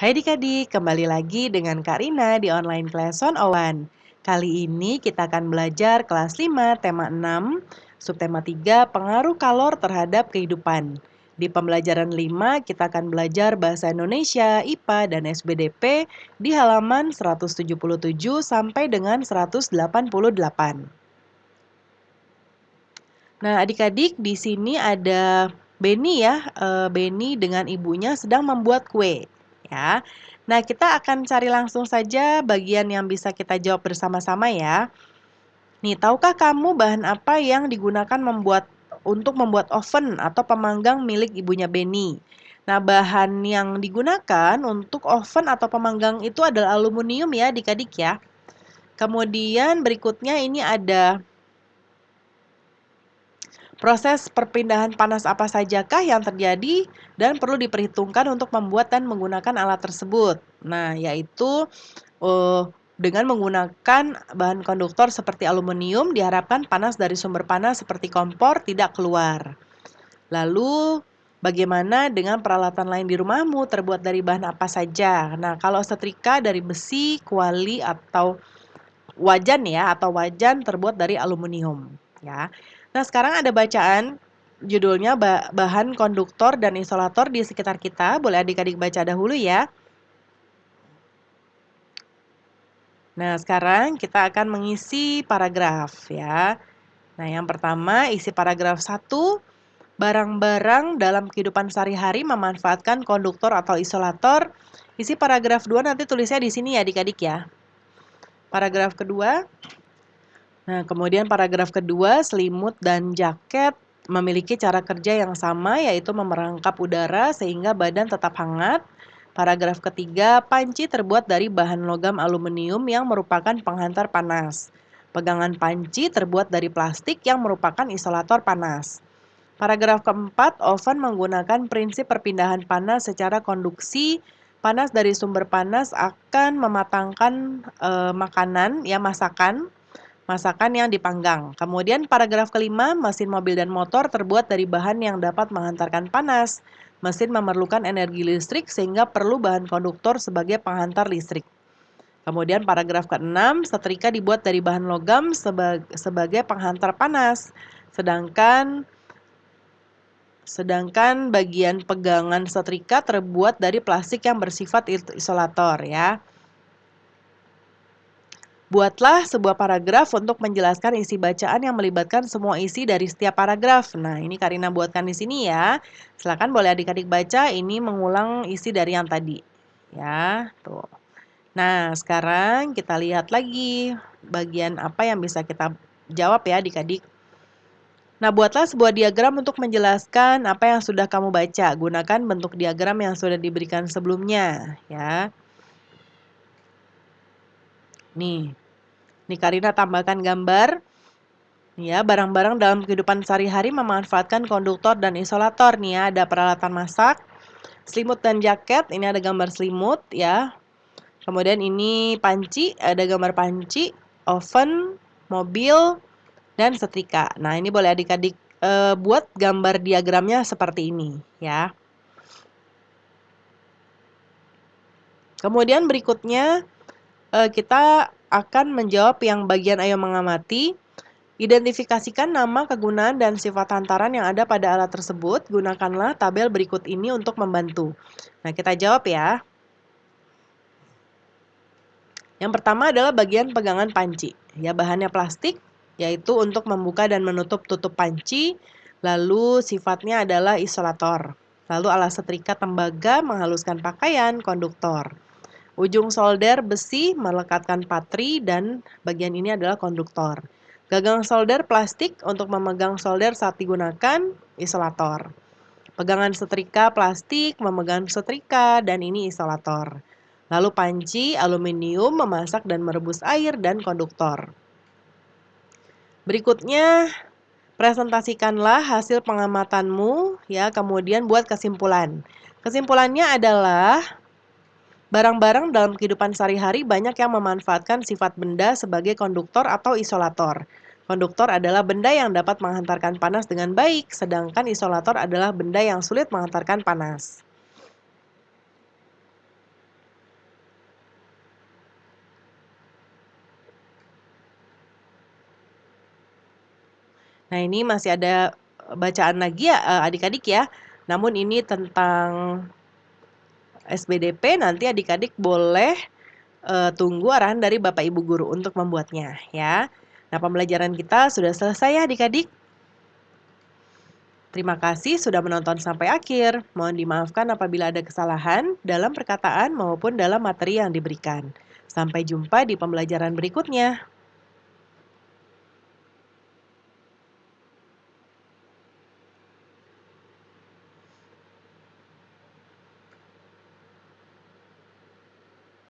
Hai adik-adik, kembali lagi dengan Kak Rina di online class 101. Kali ini kita akan belajar kelas 5, tema 6, subtema 3, pengaruh kalor terhadap kehidupan. Di pembelajaran 5, kita akan belajar bahasa Indonesia, IPA, dan SBDP di halaman 177 sampai dengan 188. Nah, adik-adik, di sini ada Beni ya. Beni dengan ibunya sedang membuat kue, ya. Nah, kita akan cari langsung saja bagian yang bisa kita jawab bersama-sama ya. Nih, tahukah kamu bahan apa yang digunakan untuk membuat oven atau pemanggang milik ibunya Beni? Nah, bahan yang digunakan untuk oven atau pemanggang itu adalah aluminium ya, adik-adik ya. Kemudian berikutnya ini ada proses perpindahan panas apa sajakah yang terjadi dan perlu diperhitungkan untuk membuat dan menggunakan alat tersebut. Nah, yaitu uh, dengan menggunakan bahan konduktor seperti aluminium, diharapkan panas dari sumber panas seperti kompor tidak keluar. Lalu, bagaimana dengan peralatan lain di rumahmu terbuat dari bahan apa saja? Nah, kalau setrika dari besi, kuali, atau wajan ya, atau wajan terbuat dari aluminium ya. Nah, sekarang ada bacaan judulnya bahan konduktor dan isolator di sekitar kita. Boleh adik-adik baca dahulu ya. Nah, sekarang kita akan mengisi paragraf ya. Nah, yang pertama isi paragraf 1, barang-barang dalam kehidupan sehari-hari memanfaatkan konduktor atau isolator. Isi paragraf 2 nanti tulisnya di sini ya adik-adik ya. Paragraf kedua, nah, kemudian paragraf kedua, selimut dan jaket memiliki cara kerja yang sama, yaitu memerangkap udara sehingga badan tetap hangat. Paragraf ketiga, panci terbuat dari bahan logam aluminium yang merupakan penghantar panas. Pegangan panci terbuat dari plastik yang merupakan isolator panas. Paragraf keempat, oven menggunakan prinsip perpindahan panas secara konduksi. Panas dari sumber panas akan mematangkan makanan, ya masakan yang dipanggang. Kemudian paragraf kelima, mesin mobil dan motor terbuat dari bahan yang dapat menghantarkan panas. Mesin memerlukan energi listrik sehingga perlu bahan konduktor sebagai penghantar listrik. Kemudian paragraf keenam, setrika dibuat dari bahan logam sebagai penghantar panas. Sedangkan bagian pegangan setrika terbuat dari plastik yang bersifat isolator ya. Buatlah sebuah paragraf untuk menjelaskan isi bacaan yang melibatkan semua isi dari setiap paragraf. Nah, ini Karina buatkan di sini ya. Silakan boleh adik-adik baca, ini mengulang isi dari yang tadi. Ya, tuh. Nah, sekarang kita lihat lagi bagian apa yang bisa kita jawab ya adik-adik. Nah, buatlah sebuah diagram untuk menjelaskan apa yang sudah kamu baca. Gunakan bentuk diagram yang sudah diberikan sebelumnya, ya. Nih Karina tambahkan gambar. Ya, barang-barang dalam kehidupan sehari-hari memanfaatkan konduktor dan isolator nih ya. Ada peralatan masak, selimut dan jaket. Ini ada gambar selimut ya. Kemudian ini panci, ada gambar panci, oven, mobil, dan setrika. Nah, ini boleh adik-adik buat gambar diagramnya seperti ini ya. Kemudian berikutnya kita akan menjawab yang bagian ayo mengamati. Identifikasikan nama, kegunaan, dan sifat hantaran yang ada pada alat tersebut. Gunakanlah tabel berikut ini untuk membantu. Nah, kita jawab ya. Yang pertama adalah bagian pegangan panci. Ya, bahannya plastik, yaitu untuk membuka dan menutup tutup panci. Lalu sifatnya adalah isolator. Lalu alat setrika tembaga menghaluskan pakaian, konduktor. Ujung solder besi melekatkan patri dan bagian ini adalah konduktor. Gagang solder plastik untuk memegang solder saat digunakan, isolator. Pegangan setrika plastik memegang setrika dan ini isolator. Lalu panci aluminium memasak dan merebus air dan konduktor. Berikutnya, presentasikanlah hasil pengamatanmu ya, kemudian buat kesimpulan. Kesimpulannya adalah barang-barang dalam kehidupan sehari-hari banyak yang memanfaatkan sifat benda sebagai konduktor atau isolator. Konduktor adalah benda yang dapat menghantarkan panas dengan baik, sedangkan isolator adalah benda yang sulit menghantarkan panas. Nah, ini masih ada bacaan lagi ya, adik-adik ya. Namun ini tentang SBDP, nanti adik-adik boleh tunggu arahan dari Bapak Ibu guru untuk membuatnya ya. Nah, pembelajaran kita sudah selesai ya adik-adik. Terima kasih sudah menonton sampai akhir. Mohon dimaafkan apabila ada kesalahan dalam perkataan maupun dalam materi yang diberikan. Sampai jumpa di pembelajaran berikutnya.